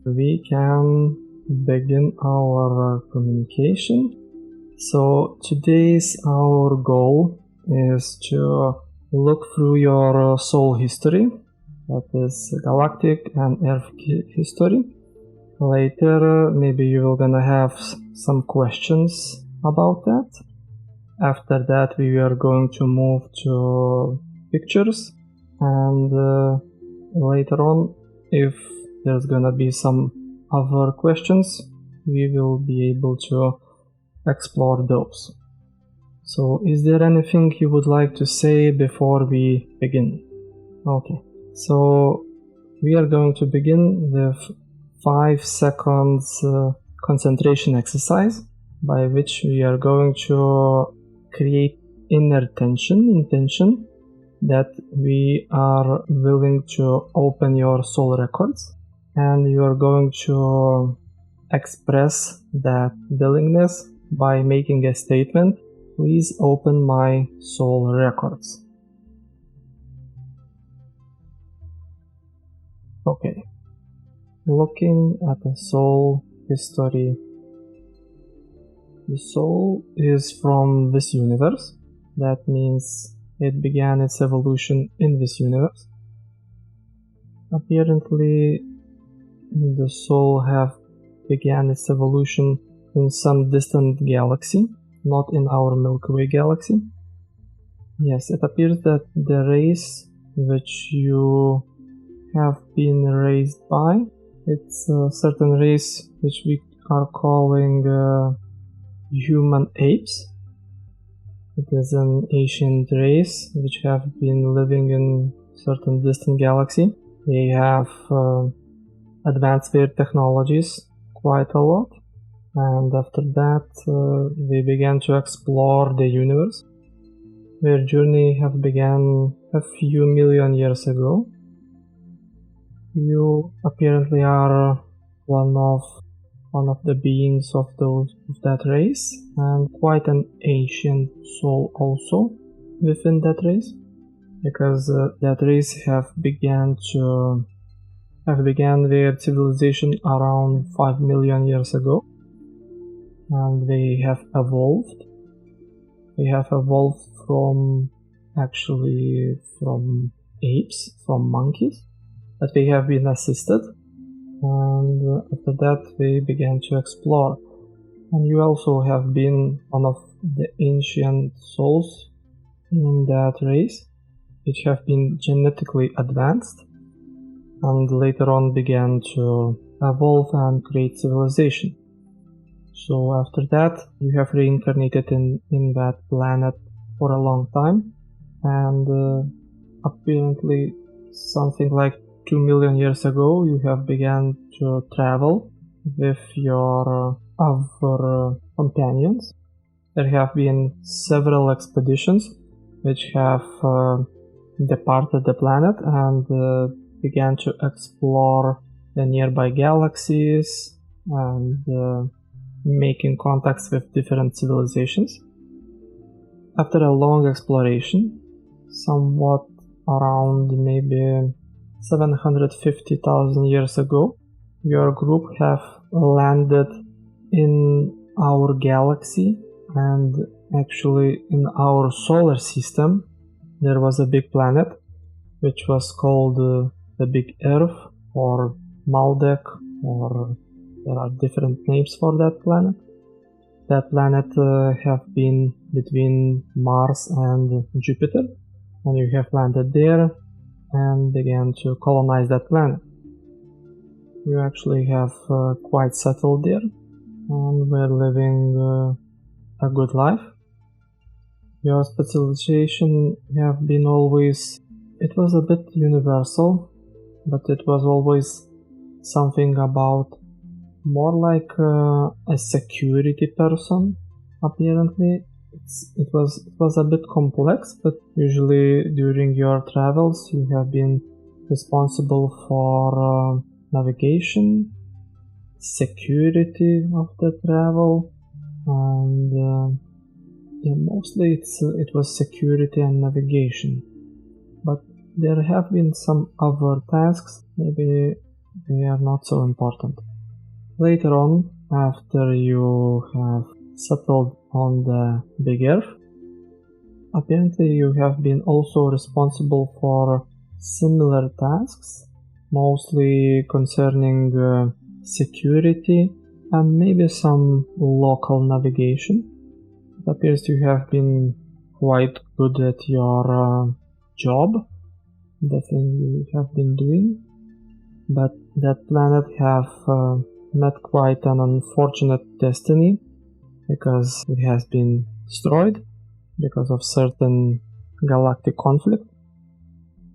we can begin our communication. So today's our goal is to look through your soul history, that is Galactic and Earth history. Later maybe you will gonna have some questions about that. After that we are going to move to pictures, and later on, if there's gonna be some other questions, we will be able to explore those. So is there anything you would like to say before we begin? Okay, so we are going to begin with 5 seconds concentration exercise, by which we are going to create inner intention that we are willing to open your soul records, and you are going to express that willingness by making a statement: please open my soul records. Okay, looking at the soul history. The soul is from this universe. That means it began its evolution in this universe. Apparently, the soul have began its evolution in some distant galaxy, not in our Milky Way galaxy. Yes, it appears that the race which you have been raised by, it's a certain race which we are calling human apes. It is an ancient race which have been living in certain distant galaxy. They have advanced their technologies quite a lot, and after that they began to explore the universe. Their journey have began a few million years ago. You apparently are one of the beings of that race, and quite an ancient soul also within that race, because that race have began their civilization around 5 million years ago, and they have evolved. They have evolved from apes, from monkeys, but they have been assisted. And after that they began to explore. And you also have been one of the ancient souls in that race, which have been genetically advanced and later on began to evolve and create civilization. So after that you have reincarnated in that planet for a long time, and apparently something like 2 million years ago you have begun to travel with your other companions. There have been several expeditions which have departed the planet and began to explore the nearby galaxies and making contacts with different civilizations. After a long exploration, somewhat around maybe 750,000 years ago, your group have landed in our galaxy, and actually in our solar system there was a big planet which was called the Big Earth, or Maldek, or there are different names for that planet. That planet have been between Mars and Jupiter, and you have landed there and began to colonize that planet. You actually have quite settled there and were living a good life. Your specialization have been always, it was a bit universal, but it was always something about more like a security person. Apparently it was a bit complex, but usually during your travels you have been responsible for navigation, security of the travel, and mostly it was security and navigation. But there have been some other tasks, maybe they are not so important. Later on, after you have settled on the big Earth, apparently you have been also responsible for similar tasks, mostly concerning security and maybe some local navigation. It appears you have been quite good at your job, the thing you have been doing, but that planet have met quite an unfortunate destiny because it has been destroyed because of certain galactic conflict,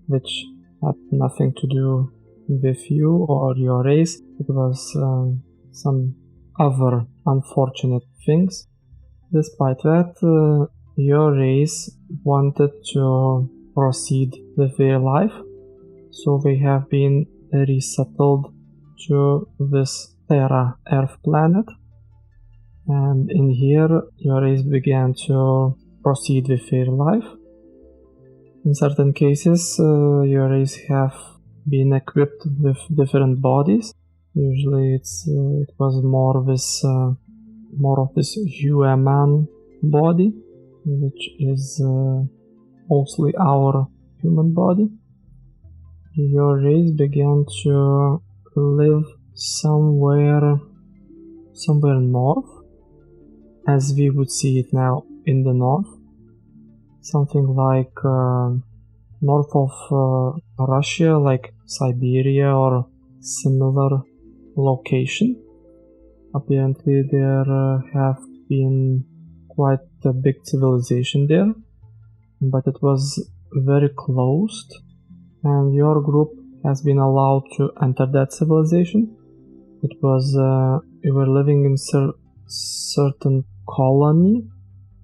which had nothing to do with you or your race. It was some other unfortunate things. Despite that, your race wanted to proceed with their life, so they have been resettled to this Terra Earth planet, and in here your race began to proceed with their life. In certain cases, your race have been equipped with different bodies. Usually it was more of this human body, which is mostly our human body. Your race began to live somewhere north, as we would see it now in the north, something like north of Russia, like Siberia or similar location. Apparently there have been quite a big civilization there, but it was very closed, and your group has been allowed to enter that civilization. It was you were living in certain colony,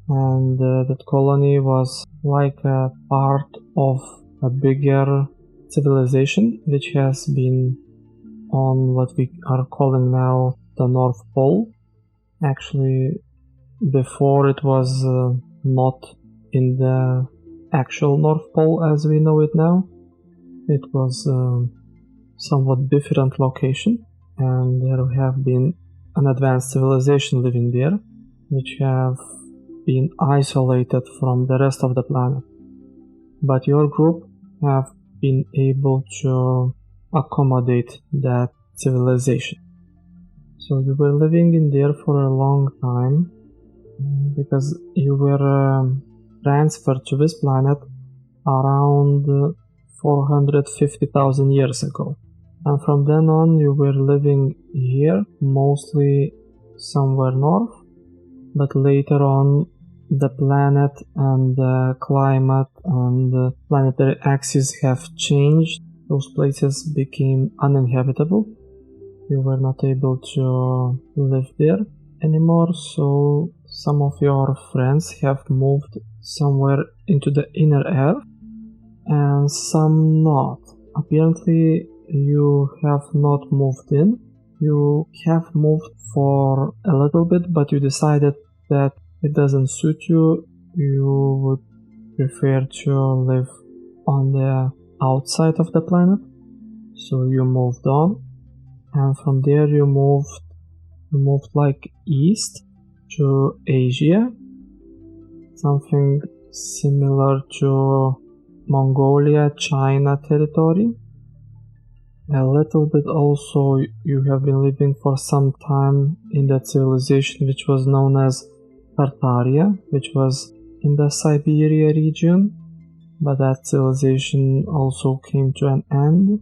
and that colony was like a part of a bigger civilization which has been on what we are calling now the North Pole. Actually, before it was not in the actual North Pole as we know it now. It was somewhat different location, and there have been an advanced civilization living there, which have been isolated from the rest of the planet. But your group have been able to accommodate that civilization. So you were living in there for a long time because you were transferred to this planet around 450,000 years ago. And from then on you were living here, mostly somewhere north, but later on the planet and the climate and the planetary axis have changed. Those places became uninhabitable. You were not able to live there anymore, so some of your friends have moved somewhere into the inner earth and some not. Apparently you have not moved in. You have moved for a little bit, but you decided that it doesn't suit you. You would prefer to live on the outside of the planet, so you moved on, and from there you moved like east to Asia, something similar to Mongolia, China territory. A little bit also you have been living for some time in that civilization which was known as Tartaria, which was in the Siberia region, but that civilization also came to an end,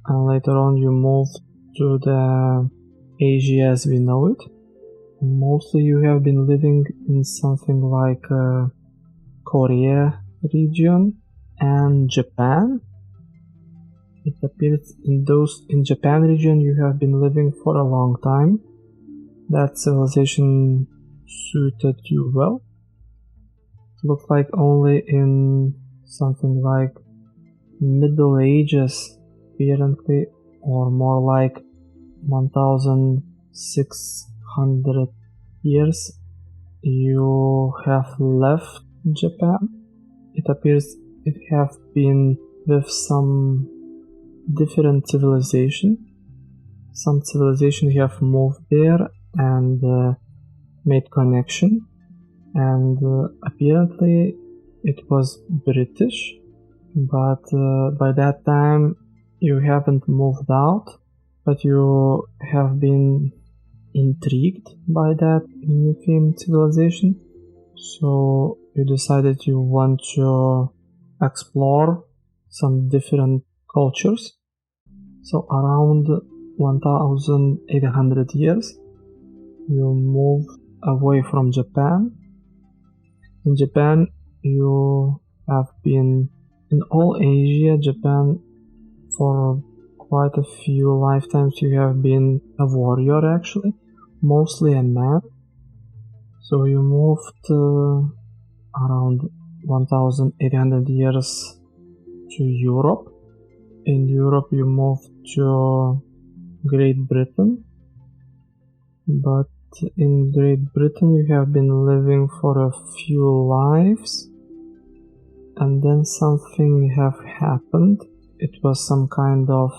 and later on you moved to the Asia as we know it. Mostly you have been living in something like Korea region and Japan. It appears in Japan region you have been living for a long time. That civilization suited you well. It looked like only in something like Middle Ages apparently, or more like 1600 years you have left Japan. It appears it have been with some different civilization, some civilization have moved there and made connection, and apparently it was British, but by that time you haven't moved out, but you have been intrigued by that new civilization, so you decided you want to explore some different cultures. So around 1800 years you move away from Japan. In Japan you have been in all Asia. Japan, for quite a few lifetimes you have been a warrior, actually, mostly a man. So you moved around 1800 years to Europe. In Europe you moved to Great Britain, but in Great Britain you have been living for a few lives, and then something have happened. It was some kind of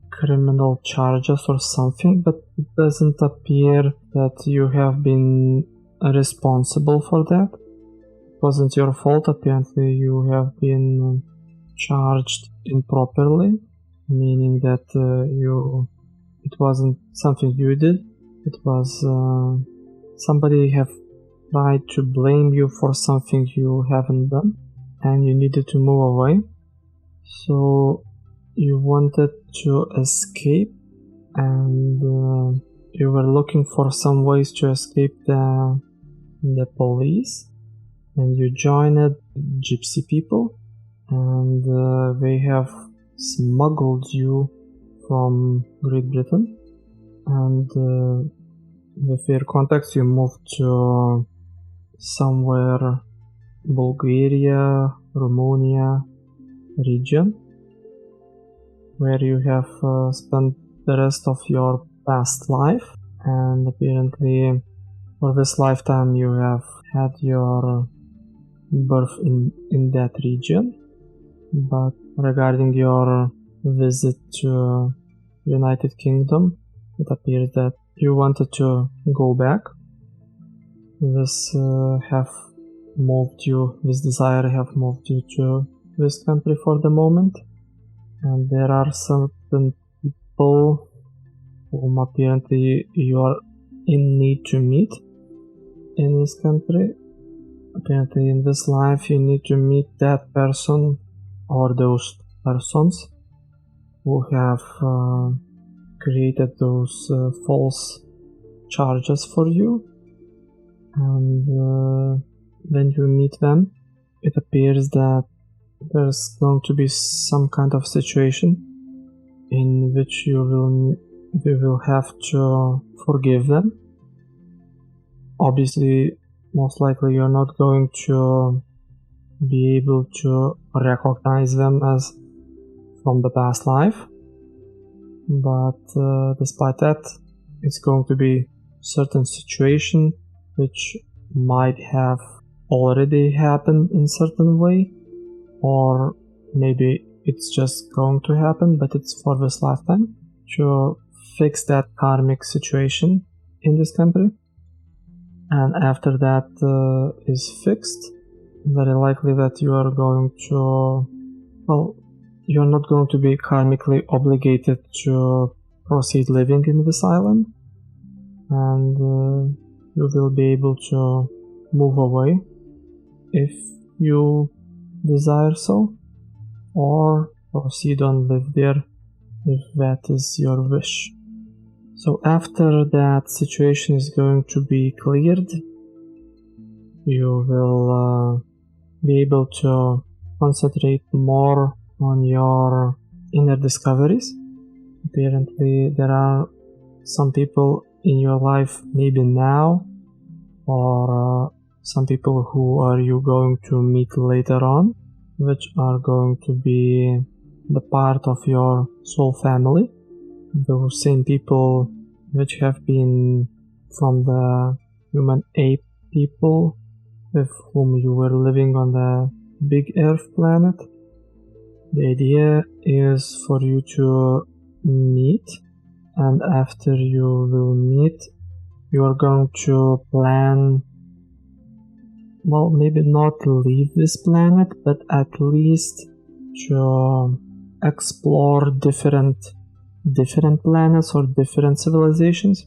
criminal charges or something, but it doesn't appear that you have been responsible for that. It wasn't your fault. Apparently you have been charged improperly, meaning that it wasn't something you did. It was somebody have tried to blame you for something you haven't done, and you needed to move away. So you wanted to escape, and you were looking for some ways to escape the police, and you joined gypsy people, and they have smuggled you from Great Britain, and with their contacts you moved to somewhere Bulgaria, Romania region, where you have spent the rest of your past life, and apparently for this lifetime you have had your birth in that region. But regarding your visit to United Kingdom, it appears that you wanted to go back. This desire have moved you to this country for the moment, and there are certain people whom apparently you are in need to meet in this country. Apparently in this life you need to meet that person or those persons who have created those false charges for you, and when you meet them it appears that there's going to be some kind of situation in which you will have to forgive them. Obviously, most likely you're not going to be able to recognize them as from the past life, but despite that, it's going to be certain situation which might have already happened in certain way, or maybe it's just going to happen, but it's for this lifetime, to fix that karmic situation in this country. And after that is fixed, very likely that you are going to, well, you're not going to be karmically obligated to proceed living in this island, and you will be able to move away if you desire so, or proceed on live there if that is your wish. So after that situation is going to be cleared, you will be able to concentrate more on your inner discoveries. Apparently there are some people in your life, maybe now, or some people who are you going to meet later on, which are going to be the part of your soul family, those same people which have been from the human ape people with whom you were living on the big Earth planet. The idea is for you to meet and after you will meet, you are going to plan, well, maybe not leave this planet, but at least to explore different planets or different civilizations.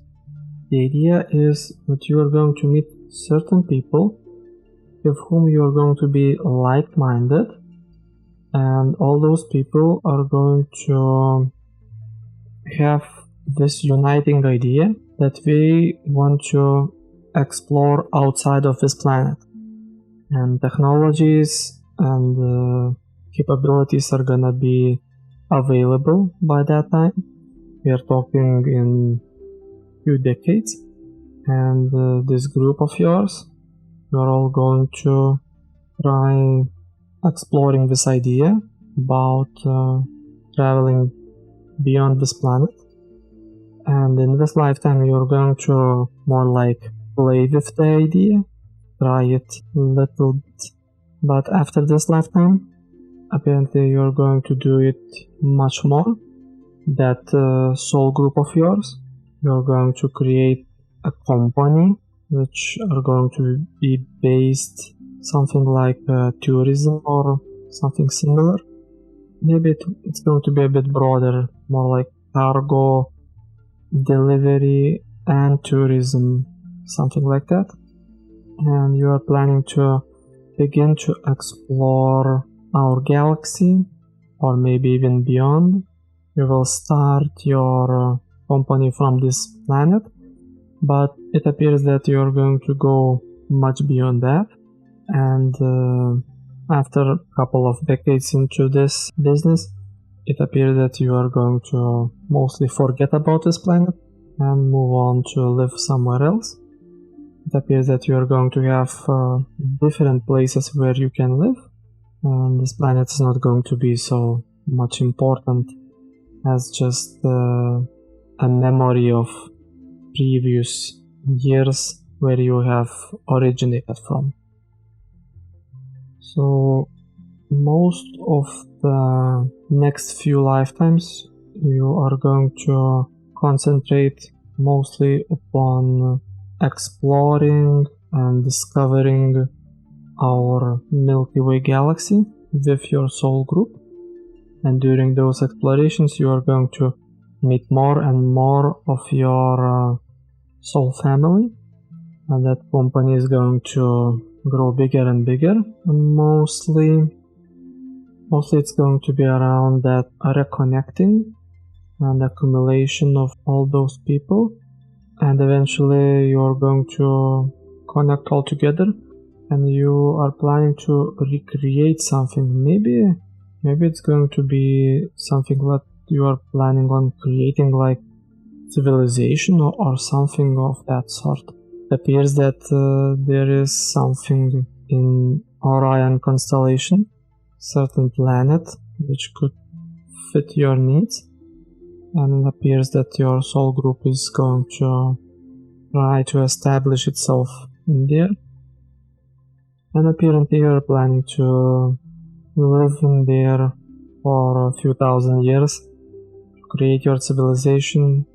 The idea is that you are going to meet certain people with whom you are going to be like-minded, and all those people are going to have this uniting idea that they want to explore outside of this planet, and technologies and capabilities are gonna be available by that time. We are talking in few decades, and this group of yours, you're all going to try exploring this idea about traveling beyond this planet, and in this lifetime you're going to more like play with the idea, try it a little bit, but after this lifetime apparently you're going to do it much more. That soul group of yours, you're going to create a company which are going to be based something like tourism or something similar. Maybe it's going to be a bit broader, more like cargo, delivery and tourism, something like that. And you are planning to begin to explore our galaxy, or maybe even beyond. You will start your company from this planet, but it appears that you are going to go much beyond that, and after a couple of decades into this business, it appears that you are going to mostly forget about this planet and move on to live somewhere else. It appears that you are going to have different places where you can live, and this planet is not going to be so much important as just a memory of previous years where you have originated from. So most of the next few lifetimes you are going to concentrate mostly upon exploring and discovering our Milky Way galaxy with your soul group, and during those explorations you are going to meet more and more of your soul family, and that company is going to grow bigger and bigger, and mostly it's going to be around that reconnecting and accumulation of all those people, and eventually you're going to connect all together, and you are planning to recreate something. Maybe it's going to be something that you are planning on creating, like civilization or something of that sort. It appears that there is something in Orion constellation, certain planet which could fit your needs, and it appears that your soul group is going to try to establish itself in there, and apparently you're planning to live in there for a few thousand years, to create your civilization,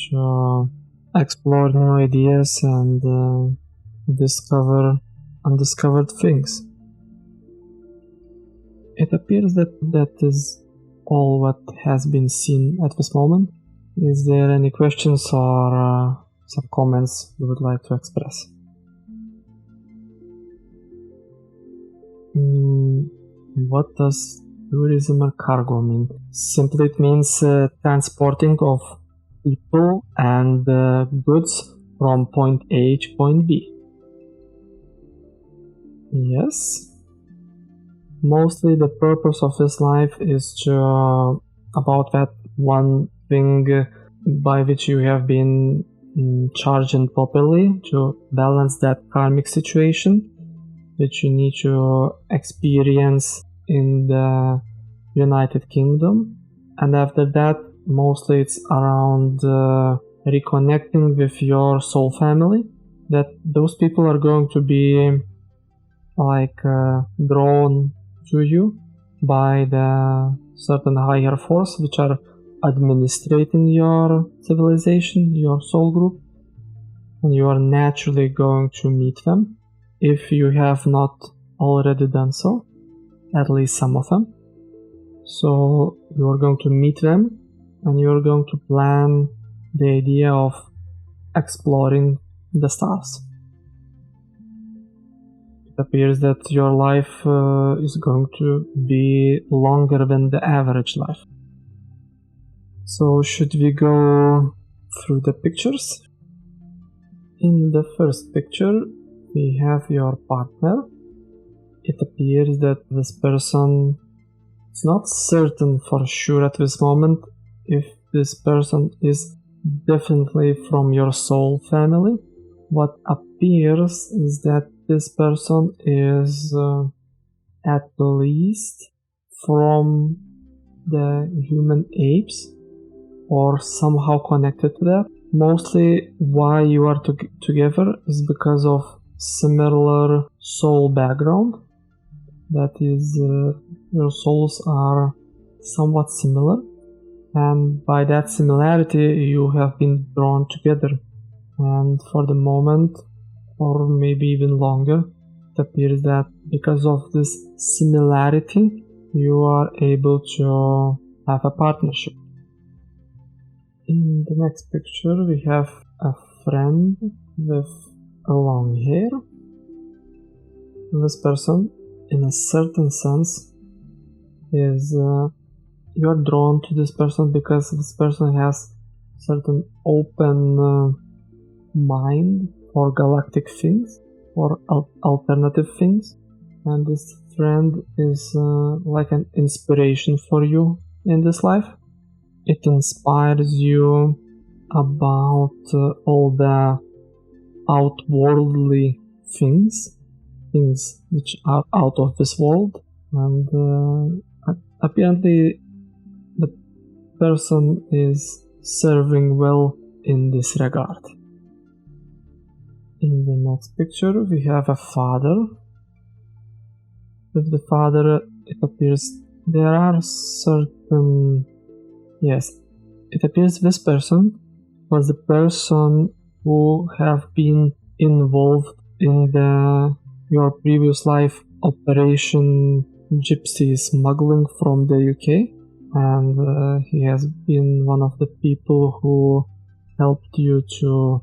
to explore new ideas and discover undiscovered things. It appears that is all what has been seen at this moment. Is there any questions or some comments you would like to express? What does tourism or cargo mean? Simply it means transporting of people and goods from point A to point B. Yes. Mostly the purpose of this life is to about that one thing by which you have been charged properly, to balance that karmic situation which you need to experience in the United Kingdom. And after that, mostly it's around reconnecting with your soul family, that those people are going to be like drawn to you by the certain higher force which are administrating your civilization, your soul group, and you are naturally going to meet them if you have not already done so, at least some of them. So you are going to meet them and you are going to plan the idea of exploring the stars. It appears that your life is going to be longer than the average life. So should we go through the pictures? In the first picture, we have your partner. It appears that this person is not certain for sure at this moment if this person is definitely from your soul family. What appears is that this person is at least from the human apes or somehow connected to that. Mostly why you are together is because of similar soul background. That is, your souls are somewhat similar, and by that similarity you have been drawn together. And for the moment, or maybe even longer, it appears that because of this similarity you are able to have a partnership. In the next picture we have a friend with a long hair. This person, in a certain sense, is you're drawn to this person because this person has certain open mind for galactic things or alternative things, and this friend is like an inspiration for you in this life. It inspires you about all the outworldly things which are out of this world, and apparently the person is serving well in this regard. In the next picture we have a father. With the father, it appears there are certain... Yes, it appears this person was the person who have been involved in your previous life operation gypsy smuggling from the UK, and he has been one of the people who helped you to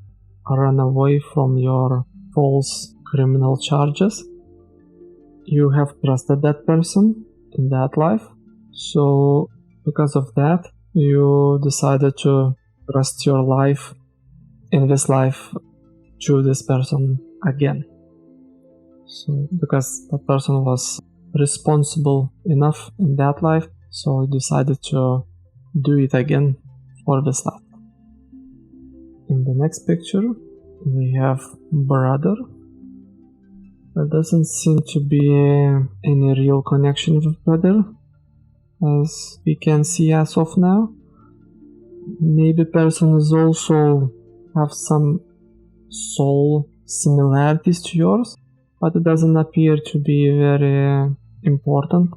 run away from your false criminal charges. You have trusted that person in that life, so because of that you decided to trust your life in this life to this person again. So because that person was responsible enough in that life, so you decided to do it again for this life. In the next picture we have brother. There doesn't seem to be any real connection with brother, as we can see as of now. Maybe person is also have some soul similarities to yours, but it doesn't appear to be very important.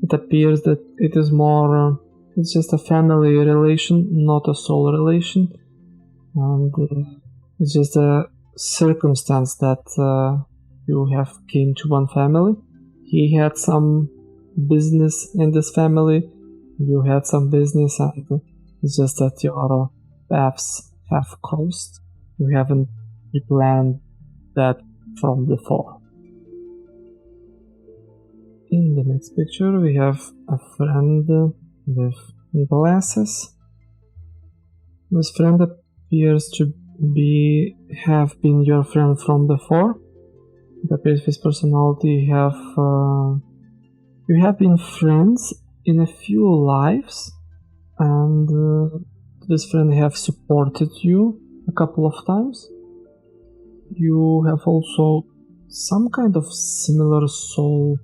It appears that it is more, it's just a family relation, not a soul relation, and it's just a circumstance that you have came to one family. He had some business in this family, you had some business, and it's just that your paths have crossed. You haven't planned that from before. In the next picture we have a friend with glasses. This friend appears to have been your friend from before. It appears this personality you have been friends in a few lives, and this friend have supported you a couple of times. You have also some kind of similar soul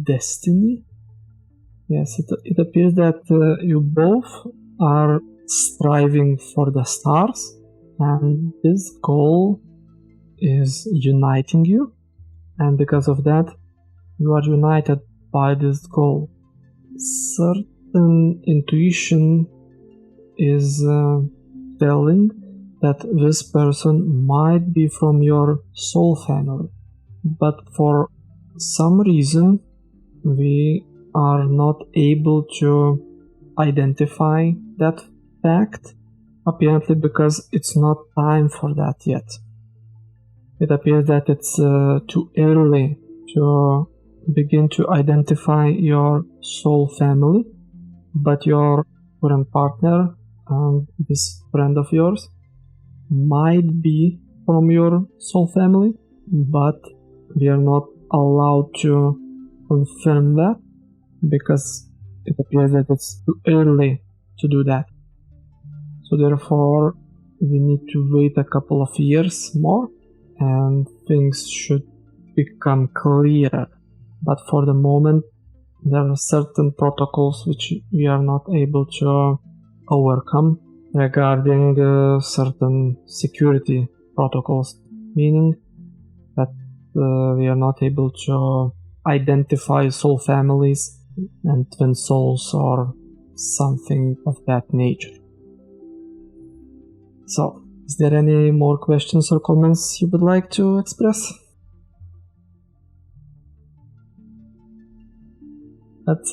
destiny. Yes, it appears that you both are striving for the stars, and this goal is uniting you, and because of that you are united by this goal. intuition is telling that this person might be from your soul family, but for some reason we are not able to identify that fact, apparently because it's not time for that yet. It appears that it's too early to begin to identify your soul family, but your current partner and this friend of yours might be from your soul family, but we are not allowed to confirm that because it appears that it's too early to do that. So therefore we need to wait a couple of years more and things should become clearer. But for the moment there are certain protocols which we are not able to overcome regarding certain security protocols, meaning that we are not able to identify soul families and twin souls or something of that nature. So, is there any more questions or comments you would like to express? That's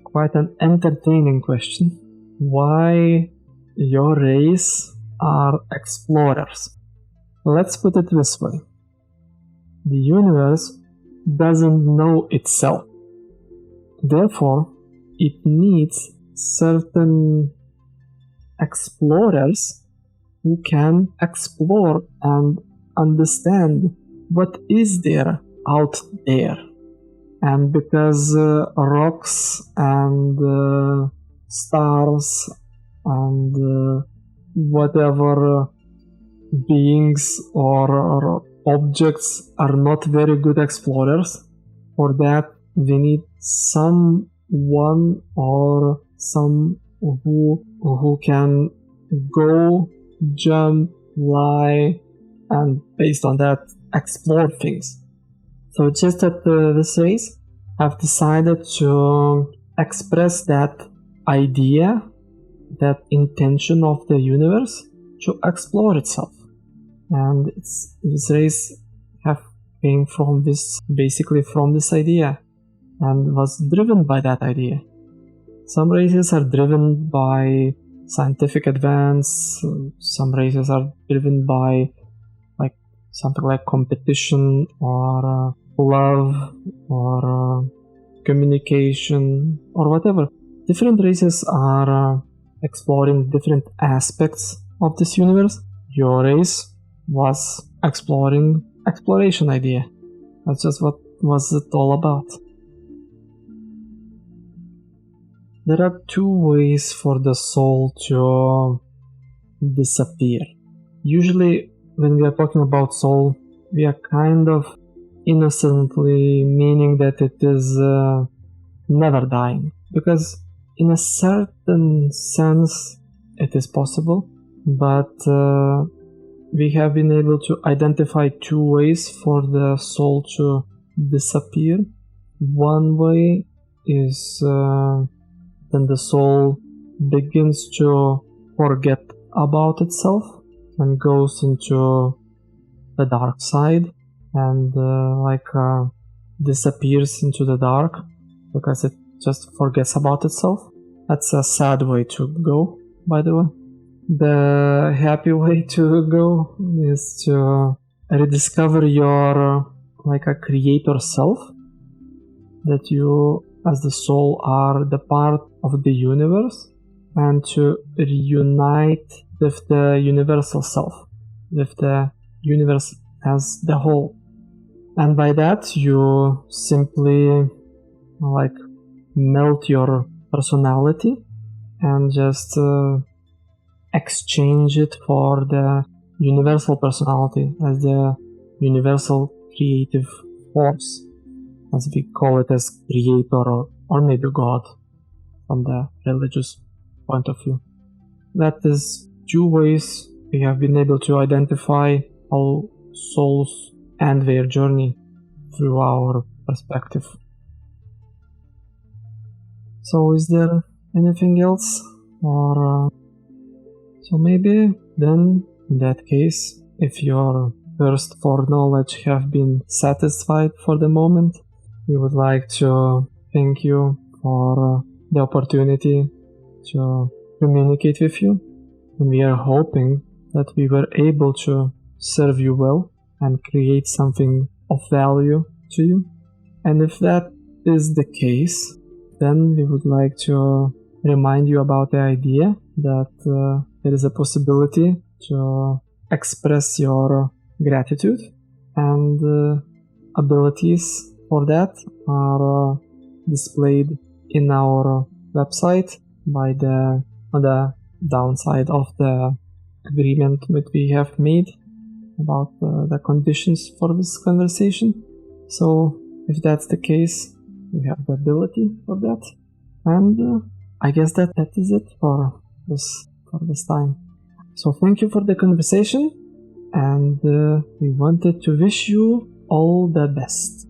quite an entertaining question. Why your race are explorers? Let's put it this way. The universe doesn't know itself. Therefore, it needs certain explorers who can explore and understand what is there out there. And because rocks and stars and whatever beings or objects are not very good explorers, for that we need someone or some who can go, jump, fly, and based on that explore things. So it's just that this race have decided to express that idea, that intention of the universe to explore itself. And this race came from this idea and was driven by that idea. Some races are driven by scientific advance, some races are driven by something like competition or love or communication or whatever. Different races are exploring different aspects of this universe. Your race was exploring exploration idea. That's just what was it all about. There are two ways for the soul to disappear. Usually when we are talking about soul, we are kind of innocently meaning that it is never dying, because in a certain sense it is possible, but we have been able to identify two ways for the soul to disappear. One way is when the soul begins to forget about itself and goes into the dark side and disappears into the dark because it just forgets about itself. That's a sad way to go, by the way. The happy way to go is to rediscover your a creator self, that you as the soul are the part of the universe, and to reunite with the universal self, with the universe as the whole. And by that you simply melt your personality and just exchange it for the universal personality as the universal creative force, as we call it, as creator or maybe God from the religious point of view. That is two ways we have been able to identify how souls end their journey through our perspective. So is there anything else? Or so maybe then in that case, if your thirst for knowledge have been satisfied for the moment, we would like to thank you for the opportunity to communicate with you. And we are hoping that we were able to serve you well and create something of value to you. And if that is the case, then we would like to remind you about the idea that there is a possibility to express your gratitude, and abilities for that are displayed in our website on the downside of the agreement that we have made about the conditions for this conversation. So if that's the case, we have the ability for that, and I guess that is it for this time. So thank you for the conversation, and we wanted to wish you all the best.